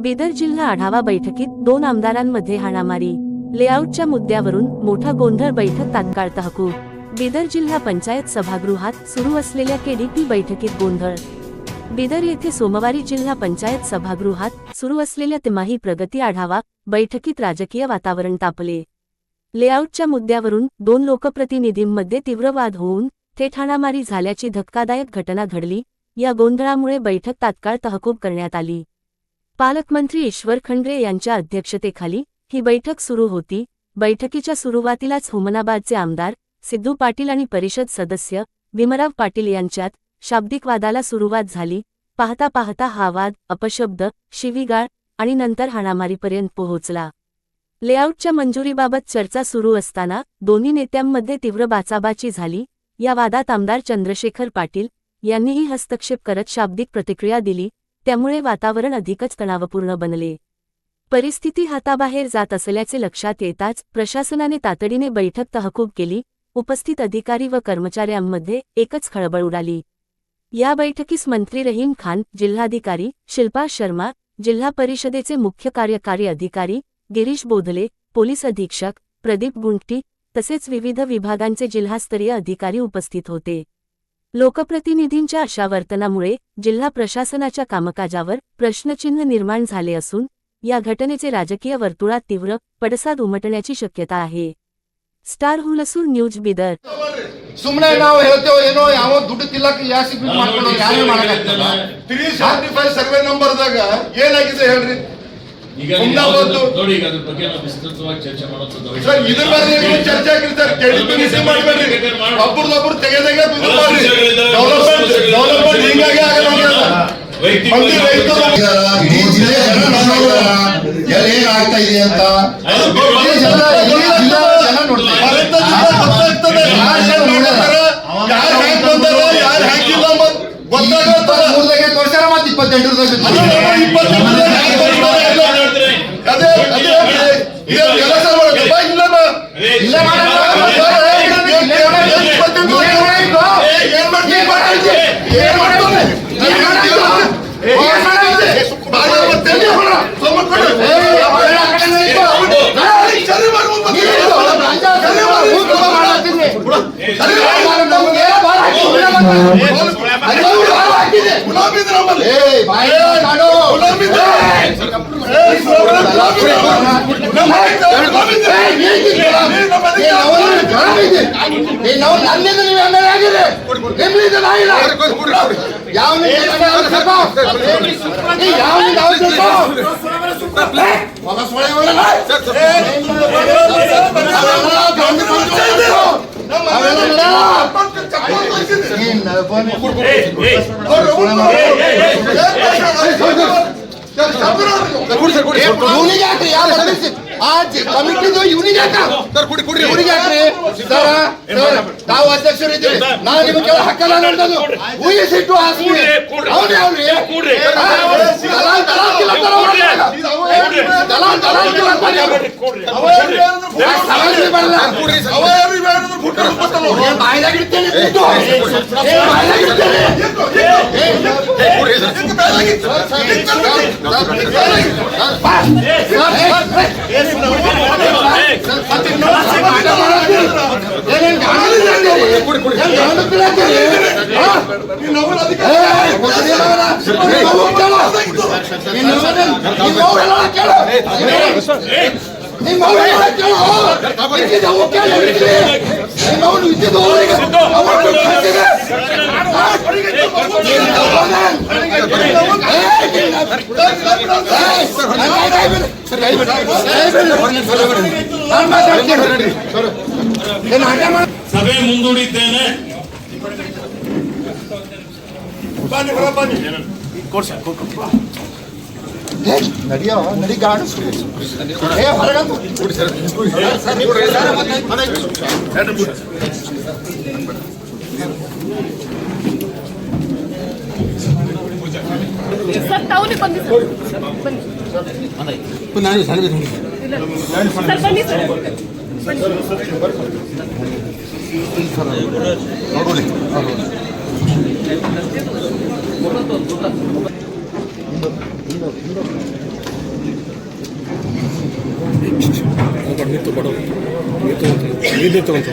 बिदर जिल्हा आढावा बैठकीत 2 आमदारांमध्ये हाणामारी, लेआउटच्या मुद्द्यावरून मोठा गोंधळ, बैठक तात्काळ तहकूब। बिदर जिल्हा पंचायत सभागृहात सुरू असलेल्या केडीपी बैठकीत गोंधळ। बिदर येथे सोमवारी जिल्हा पंचायत सभागृहात सुरू असलेल्या तिमाही प्रगती आढावा बैठकीत राजकीय वातावरण तापले। लेआउटच्या मुद्द्यावरून 2 लोकप्रतिनिधींमध्ये तीव्र वाद होऊन थेट हाणामारी झाल्याची धक्कादायक घटना घडली। या गोंधळामुळे बैठक तात्काळ तहकूब करण्यात आली। पालकमंत्री ईश्वर खंड्रे यांच्या अध्यक्षतेखाली ही बैठक सुरू होती। बैठकीच्या सुरुवातीलाच हुमनाबादचे आमदार सिद्धू पाटील आणि परिषद सदस्य भीमराव पाटील यांच्यात शाब्दिक वादाला सुरुवात झाली। पाहता पाहता हा वाद अपशब्द, शिवीगाळ आणि नंतर हाणामारीपर्यंत पोहोचला। लेआउटच्या मंजुरीबाबत चर्चा सुरू असताना दोन्ही नेत्यांमध्ये तीव्र बाचाबाची झाली। या वादात आमदार चंद्रशेखर पाटील यांनीही हस्तक्षेप करत शाब्दिक प्रतिक्रिया दिली, त्यामुळे वातावरण अधिकच तणावपूर्ण बनले। परिस्थिती हाताबाहेर जात असल्याचे लक्षात येताच प्रशासनाने तातडीने बैठक तहकूब केली। उपस्थित अधिकारी व कर्मचाऱ्यांमध्ये एकच खळबळ उडाली। या बैठकीस मंत्री रहीम खान, जिल्हाधिकारी शिल्पा शर्मा, जिल्हा परिषदेचे मुख्य कार्यकारी अधिकारी गिरीश बोधले, पोलीस अधीक्षक प्रदीप गुंटी तसेच विविध विभागांचे जिल्हास्तरीय अधिकारी उपस्थित होते। लोकप्रतिनिधींच्या अशा वर्तनामुळे जिल्हा प्रशासनाच्या कामकाजावर प्रश्नचिन्ह निर्माण झाले असून या घटनेचे राजकीय वर्तुळात तीव्र पडसाद उमटण्याची शक्यता आहे। Star Hulsoor news Bidar. ಸುಮ್ಮನೆ ನಾವು ಹೇಳ್ತೇವೆ ಏನೋ ಯಾವ ದುಡ್ಡು ತಿಲ್ಲಕ್ಕೆ ಯಾಕೆ ಬಿಟ್ ಮಾಡ್ಕೊಂಡು ಯಾರು ಮಾಡಕತ್ತಲ್ಲ 375 ಸರ್ವೆ ನಂಬರ್ದಾಗ ಏನಾಗಿದೆ ಹೇಳ್ರಿ। ಈಗ ನೋಡಿ ಈಗ ಅದರ ಬಗ್ಗೆ ನಾವು ವಿಸ್ತೃತವಾಗಿ ಚರ್ಚೆ ಮಾಡೋದು ಸರ್, ಇದ್ರ ಬಗ್ಗೆ ನೀವು ಚರ್ಚೆ ಆಗಿರ್ತಾರೆ ಕೆಡಿಪಿ ನಿಸಿ ಮಾಡಬೇಡಿ, ಒಬ್ಬರದೊಬ್ಬರು ತೆಗೆದಾಗ ಇದು ಮಾಡಿ ಡೆವಲಪ್ಮೆಂಟ್ ಹಿಂಗಾಗಿ ಆಗಲ್ಲ। ಏನಾಗ್ತಾ ಇದೆ ಅಂತ ತೋರ್ಸಾರ ಮತ್ आज कमिटी जो यूनिट है का तर कुडी कुडी यूनिट है सर ತಾವು ಅಧ್ಯಕ್ಷರಿದ್ದೀರಿ, ನಾನು ನಿಮಗೆ ಕೇಳ ಹಕ್ಕಲ್ಲ ನಡೆದದು who is it to ask me ಅವನೇ ಅವನೇ ದಲಾಲ್ ದಲಾಲ್ ಕಿಲಂತರ ದಲಾಲ್ ಕಿಲಂತರ ಸವಾಲಿ ಬರಲ್ಲ ಅವಯಾರು ಬೇಡದು ಫುಟರ್ ಕೊಟ್ಟಲ್ಲ ನಾನು ಬಾಯಿದಾಗ ಇಡ್ತೇನೆ ಕೂತು ಬಾಯಿದಾಗ ಇಡ್ತೇನೆ ಸಭೆ ಮುಂದೂಡಿದ್ದೇನೆ। ನಡಿಯೋ ನಡಿ ಗಾಡಿ ಹೊರಗಂದು सर ताऊने बंदी सर पण नाही झाले सर बंदी सर ನೀತು ಬಡವರು ನೀತು ನೀರು ತಗೊಂತ